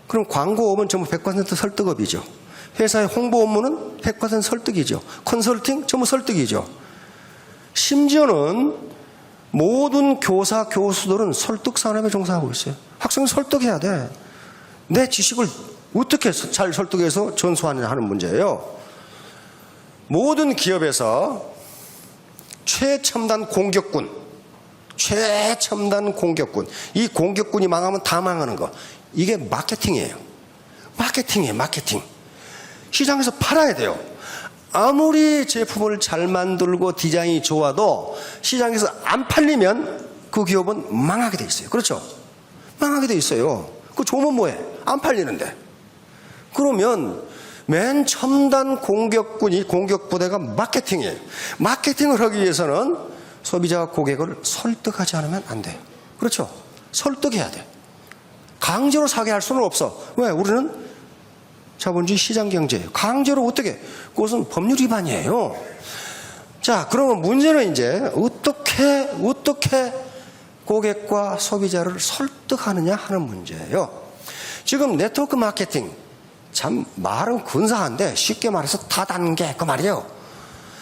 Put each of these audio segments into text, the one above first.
그럼 광고업은 전부 100% 설득업이죠. 회사의 홍보 업무는 100% 설득이죠. 컨설팅 전부 설득이죠. 심지어는 모든 교사, 교수들은 설득 산업에 종사하고 있어요. 학생을 설득해야 돼. 내 지식을 어떻게 잘 설득해서 전수하느냐 하는 문제예요. 모든 기업에서 최첨단 공격군, 이 공격군이 망하면 다 망하는 거. 이게 마케팅이에요. 마케팅. 시장에서 팔아야 돼요. 아무리 제품을 잘 만들고 디자인이 좋아도 시장에서 안 팔리면 그 기업은 망하게 돼 있어요. 그렇죠? 망하게 돼 있어요. 그거 좋으면 뭐해? 안 팔리는데. 그러면 맨 첨단 공격부대가 마케팅이에요. 마케팅을 하기 위해서는 소비자와 고객을 설득하지 않으면 안 돼요. 그렇죠? 설득해야 돼. 강제로 사게 할 수는 없어. 왜? 우리는 자본주의 시장경제예요. 강제로 어떻게? 그것은 법률 위반이에요. 자, 그러면 문제는 이제 어떻게 고객과 소비자를 설득하느냐 하는 문제예요. 지금 네트워크 마케팅, 참 말은 근사한데 쉽게 말해서 다단계 그 말이에요.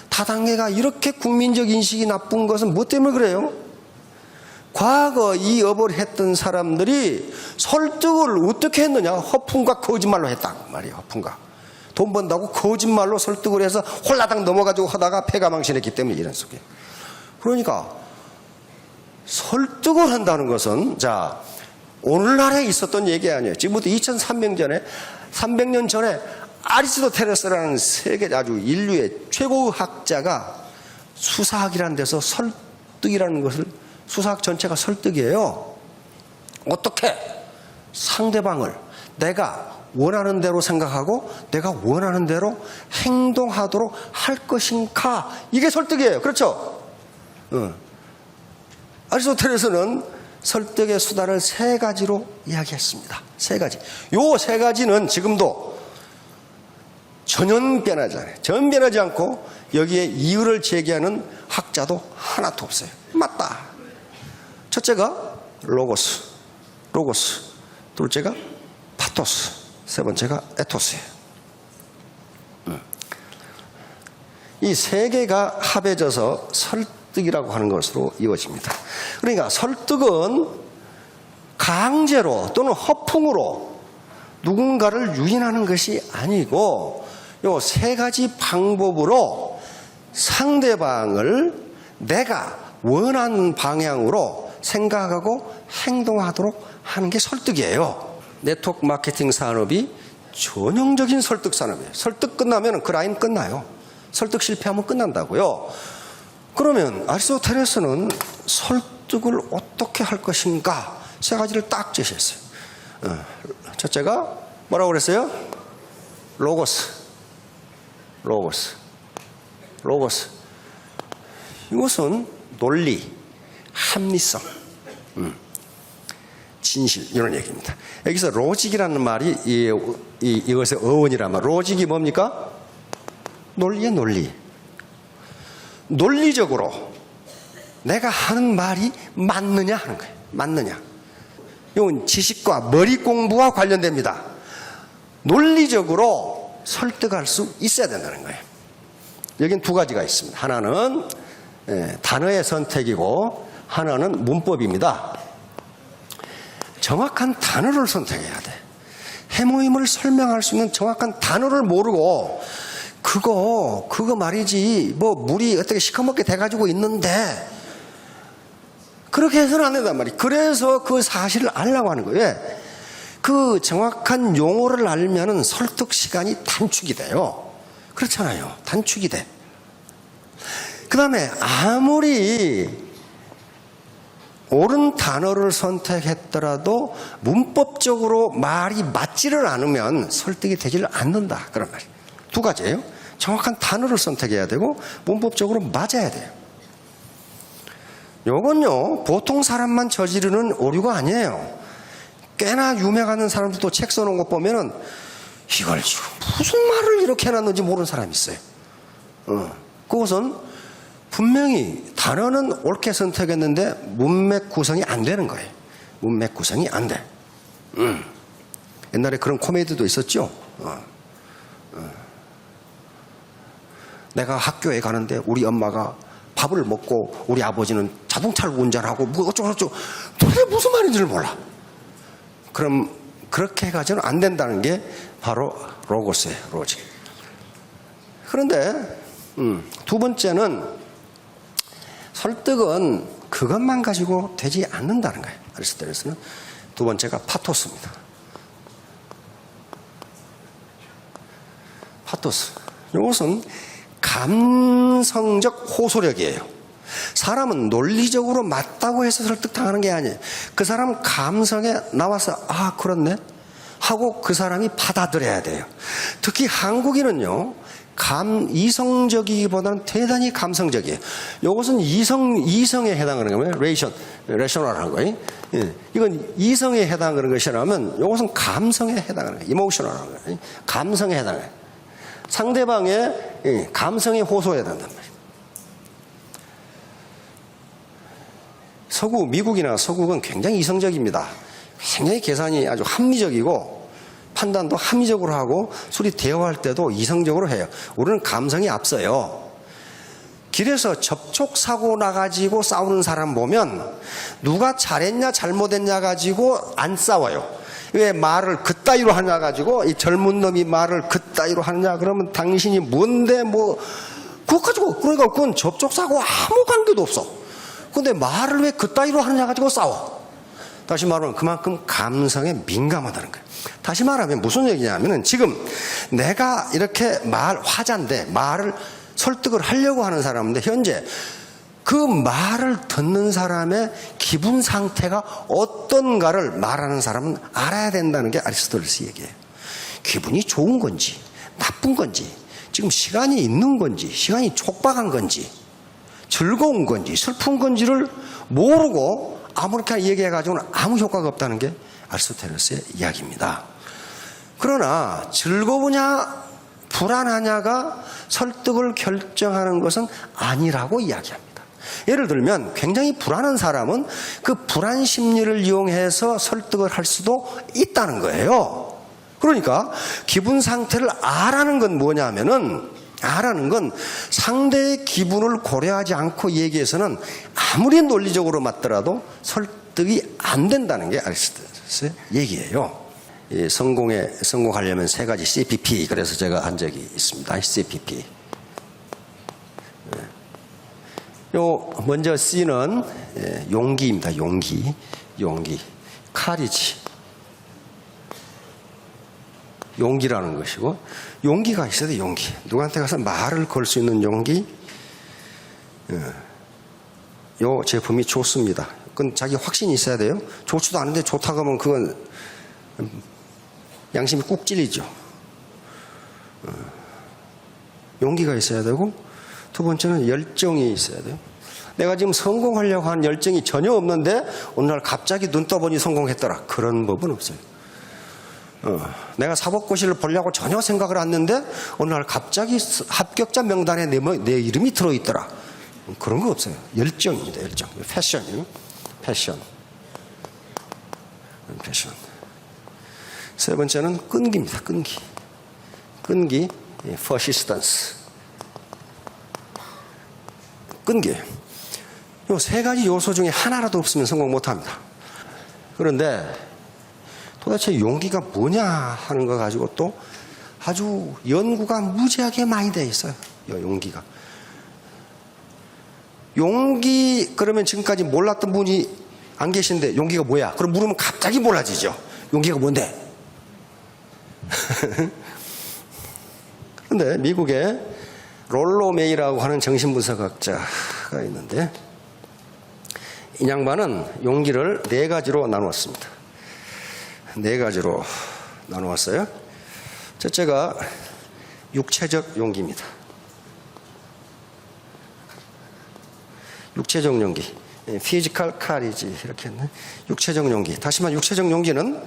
다단계가 이렇게 국민적 인식이 나쁜 것은 뭐 때문에 그래요? 과거 이 업을 했던 사람들이 설득을 어떻게 했느냐? 허풍과 거짓말로 했다 말이에요. 허풍과. 돈 번다고 거짓말로 설득을 해서 홀라당 넘어가지고 하다가 패가망신했기 때문에 이런 속에. 그러니까 설득을 한다는 것은, 자, 오늘날에 있었던 얘기 아니에요. 지금부터 300년 전에 아리스토텔레스라는 세계 아주 인류의 최고 학자가 수사학이라는 데서 설득이라는 것을, 수사학 전체가 설득이에요. 어떻게 상대방을 내가 원하는 대로 생각하고 내가 원하는 대로 행동하도록 할 것인가, 이게 설득이에요. 그렇죠? 아리스토텔레스는 설득의 수단을 3가지로 이야기했습니다. 3가지. 요 3가지는 지금도 전혀 변하지 않고 여기에 이유를 제기하는 학자도 하나도 없어요. 맞다. 첫째가 로고스. 둘째가 파토스. 세 번째가 에토스예요. 이 3개가 합해져서 설득이라고 하는 것으로 이루어집니다. 그러니까 설득은 강제로 또는 허풍으로 누군가를 유인하는 것이 아니고, 요 3가지 방법으로 상대방을 내가 원하는 방향으로 생각하고 행동하도록 하는 게 설득이에요. 네트워크 마케팅 산업이 전형적인 설득 산업이에요. 설득 끝나면 그 라인 끝나요. 설득 실패하면 끝난다고요. 그러면 아리스토텔레스는 설득을 어떻게 할 것인가 3가지를 딱 제시했어요. 첫째가 뭐라고 그랬어요? 로고스. 이것은 논리, 합리성, 진실, 이런 얘기입니다. 여기서 로직이라는 말이 이것의 어원이란 말. 로직이 뭡니까? 논리의 논리. 논리적으로 내가 하는 말이 맞느냐 하는 거예요. 맞느냐. 이건 지식과 머리 공부와 관련됩니다. 논리적으로 설득할 수 있어야 된다는 거예요. 여긴 2가지가 있습니다. 하나는 단어의 선택이고 하나는 문법입니다. 정확한 단어를 선택해야 돼. 해모임을 설명할 수 있는 정확한 단어를 모르고 그거 말이지 뭐 물이 어떻게 시커멓게 돼가지고 있는데 그렇게 해서는 안 된단 말이에요. 그래서 그 사실을 알려고 하는 거예요. 왜? 그 정확한 용어를 알면은 설득 시간이 단축이 돼요. 그렇잖아요. 단축이 돼. 그 다음에 아무리 옳은 단어를 선택했더라도 문법적으로 말이 맞지를 않으면 설득이 되지를 않는다. 그런 말이에요. 2가지예요. 정확한 단어를 선택해야 되고 문법적으로 맞아야 돼요. 요건요, 보통 사람만 저지르는 오류가 아니에요. 꽤나 유명한 사람들도 책 써놓은 거 보면은 이걸 지금 무슨 말을 이렇게 해놨는지 모르는 사람이 있어요. 그것은 분명히 단어는 옳게 선택했는데 문맥 구성이 안 되는 거예요. 문맥 구성이 안 돼. 옛날에 그런 코미디도 있었죠. 내가 학교에 가는데 우리 엄마가 밥을 먹고 우리 아버지는 자동차를 운전하고 뭐 어쩌고저쩌고 도대체 무슨 말인지를 몰라. 그럼 그렇게 해가지고는 안 된다는 게 바로 로고스예요. 로직. 그런데 두 번째는 설득은 그것만 가지고 되지 않는다는 거예요. 아리스토텔레스는 두 번째가 파토스입니다. 파토스. 이것은 감성적 호소력이에요. 사람은 논리적으로 맞다고 해서 설득당하는 게 아니에요. 그 사람 감성에 나와서 아 그렇네 하고 그 사람이 받아들여야 돼요. 특히 한국인은요 이성적이기보다는 대단히 감성적이에요. 이것은 이성에 해당하는 거예요. 레셔널한 거예요. 이건 이성에 해당하는 것이라면 이것은 감성에 해당하는 거예요. 이모셔널한 거예요. 감성에 해당해요. 상대방의 감성에 호소해야 된단 말이에요. 미국이나 서구는 굉장히 이성적입니다. 굉장히 계산이 아주 합리적이고 판단도 합리적으로 하고 둘이 대화할 때도 이성적으로 해요. 우리는 감성이 앞서요. 길에서 접촉사고 나가지고 싸우는 사람 보면 누가 잘했냐 잘못했냐 가지고 안 싸워요. 왜 말을 그따위로 하냐 가지고 이 젊은 놈이 말을 그따위로 하느냐 그러면 당신이 뭔데 뭐 그거 가지고 그러니까 그건 접촉사고 아무 관계도 없어. 근데 말을 왜 그따위로 하느냐 가지고 싸워. 다시 말하면 그만큼 감성에 민감하다는 거예요. 다시 말하면 무슨 얘기냐면은 지금 내가 이렇게 화자인데 말을 설득을 하려고 하는 사람인데 현재 그 말을 듣는 사람의 기분 상태가 어떤가를 말하는 사람은 알아야 된다는 게 아리스토텔레스 얘기예요. 기분이 좋은 건지 나쁜 건지 지금 시간이 있는 건지 시간이 촉박한 건지 즐거운 건지 슬픈 건지를 모르고 아무렇게나 얘기해가지고는 아무 효과가 없다는 게 아리스토텔레스의 이야기입니다. 그러나 즐거우냐 불안하냐가 설득을 결정하는 것은 아니라고 이야기합니다. 예를 들면 굉장히 불안한 사람은 그 불안 심리를 이용해서 설득을 할 수도 있다는 거예요. 그러니까 기분 상태를 아라는 건 뭐냐면은 아라는 건 상대의 기분을 고려하지 않고 얘기해서는 아무리 논리적으로 맞더라도 설득이 안 된다는 게 아리스토텔레스의 얘기예요. 성공하려면 세 가지 CPP 그래서 제가 한 적이 있습니다. CPP. 먼저 C는 용기입니다. 용기. 카리지. 용기라는 것이고 용기가 있어야 돼. 용기. 누구한테 가서 말을 걸 수 있는 용기. 요 제품이 좋습니다. 그건 자기 확신이 있어야 돼요. 좋지도 않은데 좋다고 하면 그건 양심이 꾹 찔리죠. 용기가 있어야 되고 두 번째는 열정이 있어야 돼요. 내가 지금 성공하려고 하는 열정이 전혀 없는데 어느 날 갑자기 눈 떠보니 성공했더라. 그런 법은 없어요. 내가 사법고시를 보려고 전혀 생각을 안 했는데 어느 날 갑자기 합격자 명단에 내 이름이 들어있더라. 그런 거 없어요. 열정입니다. 열정. 패션. 세 번째는 끈기입니다. 끈기. persistence. 끈기. 이 세 가지 요소 중에 하나라도 없으면 성공 못합니다. 그런데 도대체 용기가 뭐냐 하는 거 가지고 또 아주 연구가 무지하게 많이 돼 있어요. 용기가. 용기 그러면 지금까지 몰랐던 분이 안 계신데 용기가 뭐야? 그럼 물으면 갑자기 몰라지죠. 용기가 뭔데? 그런데 미국에 롤로 메이라고 하는 정신분석학자가 있는데 이 양반은 용기를 네 가지로 나누었습니다. 네 가지로 나누었어요. 첫째가 육체적 용기입니다. 육체적 용기. physical courage 이렇게 했네. 육체적 용기. 다시 말해 육체적 용기는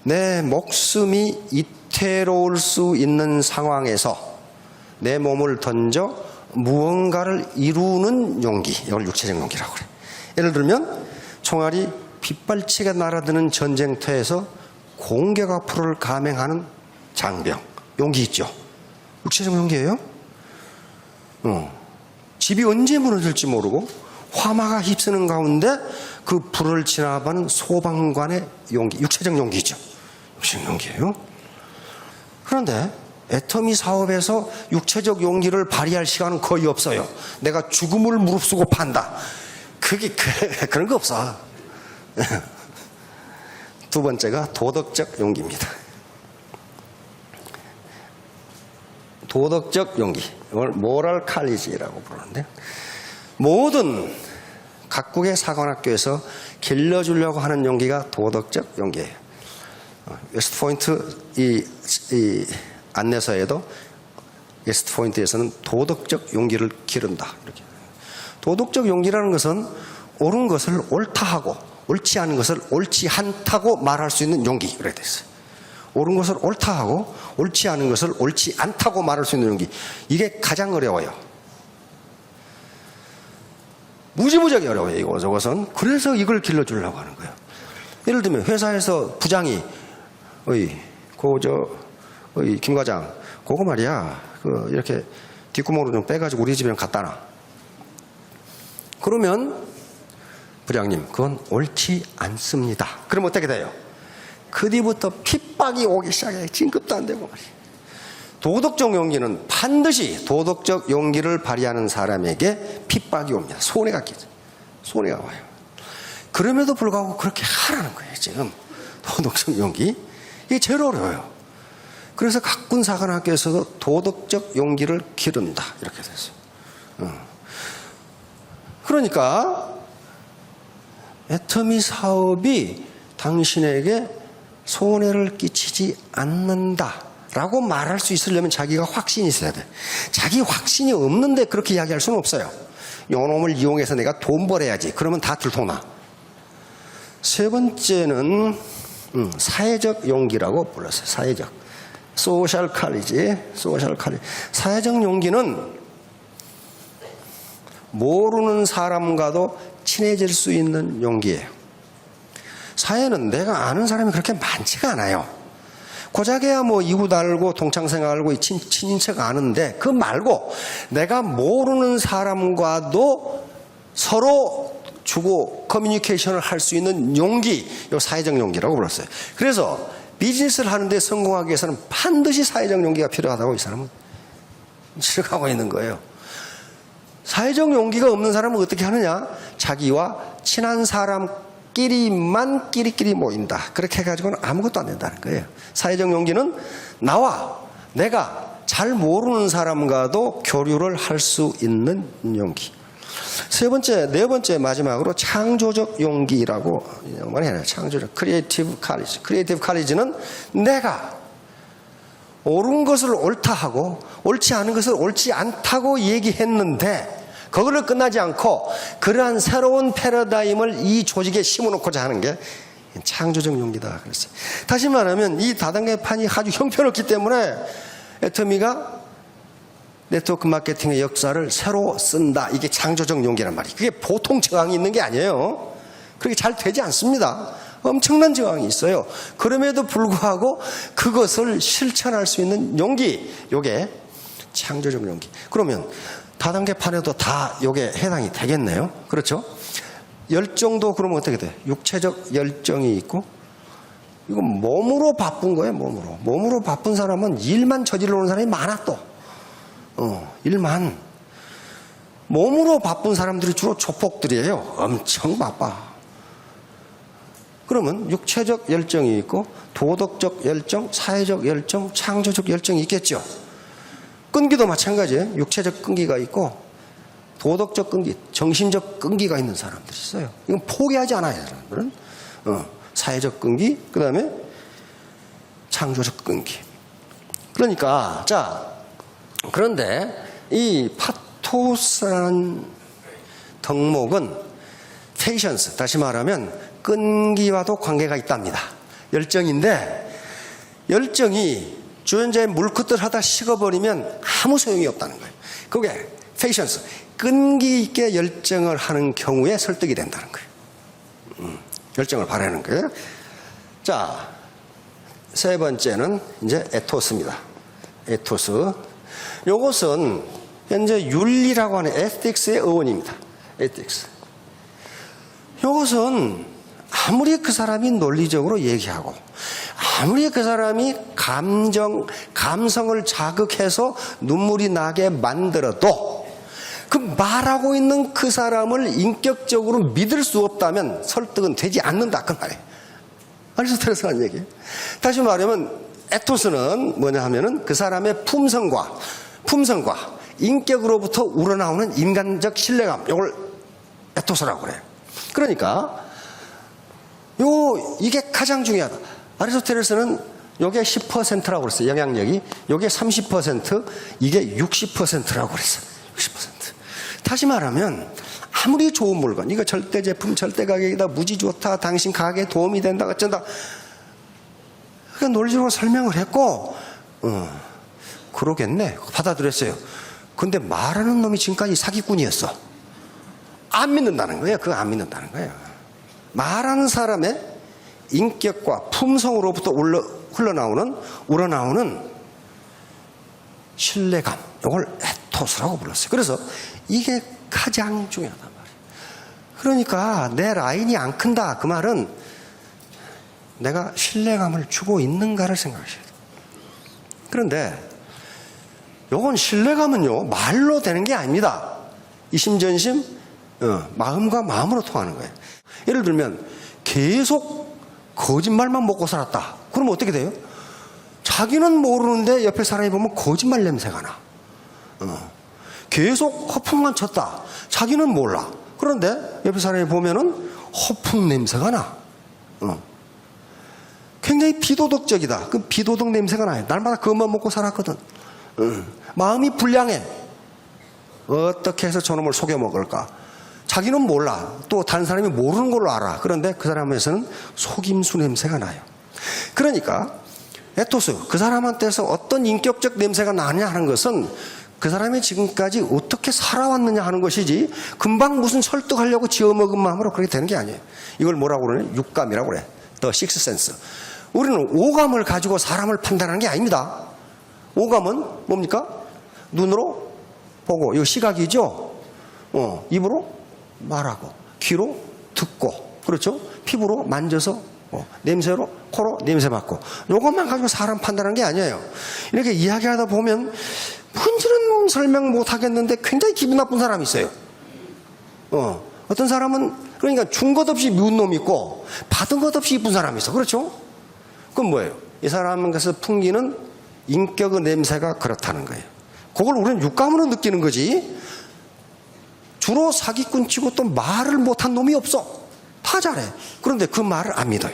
내 목숨이 이태로울 수 있는 상황에서 내 몸을 던져 무언가를 이루는 용기. 이걸 육체적 용기라고 그래. 예를 들면 총알이 빗발치게 날아드는 전쟁터에서 공격과 풀을 감행하는 장병, 용기 있죠. 육체적 용기예요. 집이 언제 무너질지 모르고 화마가 휩쓰는 가운데 그 불을 진압하는 소방관의 용기, 육체적 용기죠. 육체적 용기예요. 그런데 애터미 사업에서 육체적 용기를 발휘할 시간은 거의 없어요. 내가 죽음을 무릅쓰고 판다. 그런 거 없어. 두 번째가 도덕적 용기입니다. 도덕적 용기, 이걸 모럴 칼리지라고 부르는데, 모든 각국의 사관학교에서 길러주려고 하는 용기가 도덕적 용기예요. 웨스트포인트 이 안내서에도 웨스트포인트에서는 도덕적 용기를 기른다. 이렇게. 도덕적 용기라는 것은 옳은 것을 옳다 하고 옳지 않은 것을 옳지 않다고 말할 수 있는 용기, 이렇게 됐어요. 옳은 것을 옳다 하고 옳지 않은 것을 옳지 않다고 말할 수 있는 용기, 이게 가장 어려워요. 무지무지하게 어려워요, 이것은. 그래서 이걸 길러주려고 하는 거예요. 예를 들면 회사에서 부장이 김 과장, 그거 말이야, 이렇게 뒷구멍으로 좀 빼가지고 우리 집이랑 갖다 놔. 그러면 부장님, 그건 옳지 않습니다. 그럼 어떻게 돼요? 그 뒤부터 핍박이 오기 시작해. 진급도 안 되고 말이야. 도덕적 용기는 반드시 도덕적 용기를 발휘하는 사람에게 핍박이 옵니다. 손해가 끼죠. 손해가 와요. 그럼에도 불구하고 그렇게 하라는 거예요, 지금. 도덕적 용기. 이게 제일 어려워요. 그래서 각군 사관학교에서도 도덕적 용기를 기른다, 이렇게 됐어요. 그러니까 애터미 사업이 당신에게 손해를 끼치지 않는다라고 말할 수 있으려면 자기가 확신이 있어야 돼. 자기 확신이 없는데 그렇게 이야기할 수는 없어요. 요놈을 이용해서 내가 돈 벌어야지. 그러면 다 들통나. 세 번째는 사회적 용기라고 불렀어요. 사회적. 소셜 칼리지. 사회적 용기는 모르는 사람과도 친해질 수 있는 용기예요. 사회는 내가 아는 사람이 그렇게 많지가 않아요. 고작해야 뭐 이웃 알고 동창생 알고 친인척 아는데, 그 말고 내가 모르는 사람과도 서로 주고 커뮤니케이션을 할 수 있는 용기, 이 사회적 용기라고 불렀어요. 그래서 비즈니스를 하는데 성공하기 위해서는 반드시 사회적 용기가 필요하다고 이 사람은 지적하고 있는 거예요. 사회적 용기가 없는 사람은 어떻게 하느냐? 자기와 친한 사람끼리만 끼리끼리 모인다. 그렇게 해가지고는 아무것도 안 된다는 거예요. 사회적 용기는 내가 잘 모르는 사람과도 교류를 할 수 있는 용기. 네 번째 마지막으로 창조적 용기라고 말해요. 창조적 크리에이티브 칼리지. 크리에이티브 칼리지는 내가 옳은 것을 옳다 하고 옳지 않은 것을 옳지 않다고 얘기했는데 그걸로 끝나지 않고 그러한 새로운 패러다임을 이 조직에 심어놓고자 하는 게 창조적 용기다 그랬어요. 다시 말하면 이 다단계판이 아주 형편없기 때문에 애터미가 네트워크 마케팅의 역사를 새로 쓴다. 이게 창조적 용기란 말이에요. 그게 보통 저항이 있는 게 아니에요. 그렇게 잘 되지 않습니다. 엄청난 저항이 있어요. 그럼에도 불구하고 그것을 실천할 수 있는 용기, 이게 창조적 용기. 그러면 다단계판에도 다 이게 해당이 되겠네요. 그렇죠? 열정도 그러면 어떻게 돼? 육체적 열정이 있고, 이건 몸으로 바쁜 거예요. 몸으로 바쁜 사람은 일만 저질러 오는 사람이 많아 또. 일만. 몸으로 바쁜 사람들이 주로 조폭들이에요. 엄청 바빠. 그러면 육체적 열정이 있고 도덕적 열정, 사회적 열정, 창조적 열정이 있겠죠. 끈기도 마찬가지예요. 육체적 끈기가 있고 도덕적 끈기, 정신적 끈기가 있는 사람들이 있어요. 이건 포기하지 않아요, 사람들은. 사회적 끈기, 그 다음에 창조적 끈기. 그러니까, 그런데 이 파토스라는 덕목은 페이션스, 다시 말하면 끈기와도 관계가 있답니다. 열정인데, 열정이 주연자의 물끝을 하다 식어버리면 아무 소용이 없다는 거예요. 그게 페이션스, 끈기 있게 열정을 하는 경우에 설득이 된다는 거예요. 열정을 바라는 거예요. 자, 세 번째는 이제 에토스입니다. 에토스. 요것은 현재 윤리라고 하는 에틱스의 어원입니다. 에틱스. 요것은 아무리 그 사람이 논리적으로 얘기하고 아무리 그 사람이 감성을 자극해서 눈물이 나게 만들어도 그 말하고 있는 그 사람을 인격적으로 믿을 수 없다면 설득은 되지 않는다 그 말이에요. 아리스토텔레스가 한 얘기예요. 다시 말하면 에토스는 뭐냐 하면은 그 사람의 품성과 인격으로부터 우러나오는 인간적 신뢰감, 이걸 에토스라고 그래요. 그러니까 이게 가장 중요하다. 아리스토텔레스는 요게 10%라고 그랬어요. 영향력이. 요게 30%, 이게 60%라고 그랬어요. 60%. 다시 말하면 아무리 좋은 물건, 이거 절대 제품, 절대 가격이다, 무지 좋다, 당신 가게에 도움이 된다, 어쩐다. 그러니까 논리적으로 설명을 했고, 그러겠네. 받아들였어요. 근데 말하는 놈이 지금까지 사기꾼이었어. 안 믿는다는 거예요. 그거 안 믿는다는 거예요. 말하는 사람의 인격과 품성으로부터 우러나오는 신뢰감, 이걸 에토스라고 불렀어요. 그래서 이게 가장 중요하단 말이에요. 그러니까 내 라인이 안 큰다, 그 말은 내가 신뢰감을 주고 있는가를 생각하셔야 돼요. 그런데 요건 신뢰감은요 말로 되는 게 아닙니다. 이심전심 마음과 마음으로 통하는 거예요. 예를 들면 계속 거짓말만 먹고 살았다. 그러면 어떻게 돼요? 자기는 모르는데 옆에 사람이 보면 거짓말 냄새가 나. 계속 허풍만 쳤다. 자기는 몰라. 그런데 옆에 사람이 보면은 허풍 냄새가 나. 굉장히 비도덕적이다. 그 비도덕 냄새가 나요. 날마다 그것만 먹고 살았거든. 마음이 불량해. 어떻게 해서 저놈을 속여 먹을까? 자기는 몰라. 또 다른 사람이 모르는 걸로 알아. 그런데 그 사람에서는 속임수 냄새가 나요. 그러니까 에토스, 그 사람한테서 어떤 인격적 냄새가 나냐 하는 것은 그 사람이 지금까지 어떻게 살아왔느냐 하는 것이지 금방 무슨 설득하려고 지어먹은 마음으로 그렇게 되는 게 아니에요. 이걸 뭐라고 그러냐? 육감이라고 그래. The sixth sense. 우리는 오감을 가지고 사람을 판단하는 게 아닙니다. 오감은 뭡니까? 눈으로 보고, 이거 시각이죠? 입으로 말하고, 귀로 듣고, 그렇죠? 피부로 만져서, 냄새로, 코로 냄새 맡고, 이것만 가지고 사람 판단하는 게 아니에요. 이렇게 이야기하다 보면 뭔지는 설명 못 하겠는데 굉장히 기분 나쁜 사람이 있어요. 어떤 사람은 그러니까 준 것 없이 미운 놈이 있고 받은 것 없이 이쁜 사람이 있어. 그렇죠? 그건 뭐예요? 이 사람에서 풍기는 인격의 냄새가 그렇다는 거예요. 그걸 우리는 육감으로 느끼는 거지. 주로 사기꾼 치고 또 말을 못한 놈이 없어. 다 잘해. 그런데 그 말을 안 믿어요.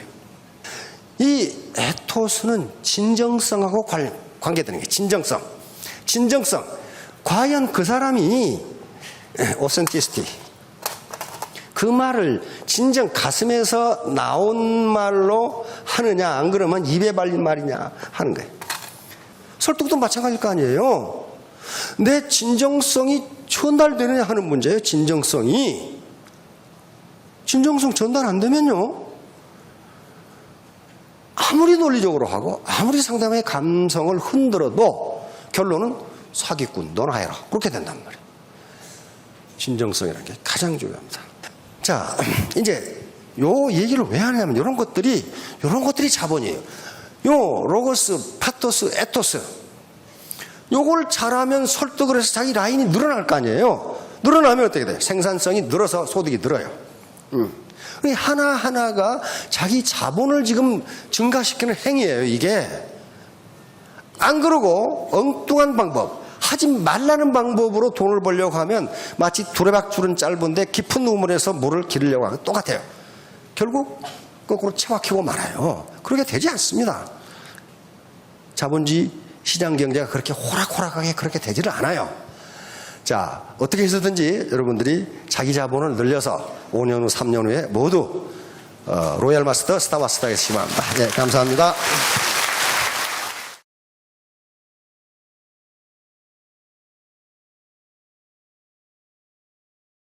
이 에토스는 진정성하고 관계되는 게 진정성. 과연 그 사람이 오센티시티, 그 말을 진정 가슴에서 나온 말로 하느냐, 안 그러면 입에 발린 말이냐 하는 거예요. 설득도 마찬가지일 거 아니에요. 내 진정성이 전달되느냐 하는 문제예요. 진정성 전달 안 되면요, 아무리 논리적으로 하고 아무리 상대방의 감성을 흔들어도 결론은 사기꾼, 너나 해라, 그렇게 된단 말이에요. 진정성이라는 게 가장 중요합니다. 자, 이제 요 얘기를 왜 하냐면 이런 것들이 자본이에요. 요 로고스, 파토스, 에토스, 요걸 잘하면 설득을 해서 자기 라인이 늘어날 거 아니에요. 늘어나면 어떻게 돼요? 생산성이 늘어서 소득이 늘어요. 하나하나가 자기 자본을 지금 증가시키는 행위예요, 이게. 안 그러고 엉뚱한 방법, 하지 말라는 방법으로 돈을 벌려고 하면 마치 두레박줄은 짧은데 깊은 우물에서 물을 기르려고 하고 똑같아요. 결국 거꾸로 채워키고 말아요. 그렇게 되지 않습니다. 자본주의 시장 경제가 그렇게 호락호락하게 그렇게 되지를 않아요. 자, 어떻게 해서든지 여러분들이 자기 자본을 늘려서 5년 후, 3년 후에 모두 로얄 마스터, 스타마스터에게 시험합니다. 네, 감사합니다.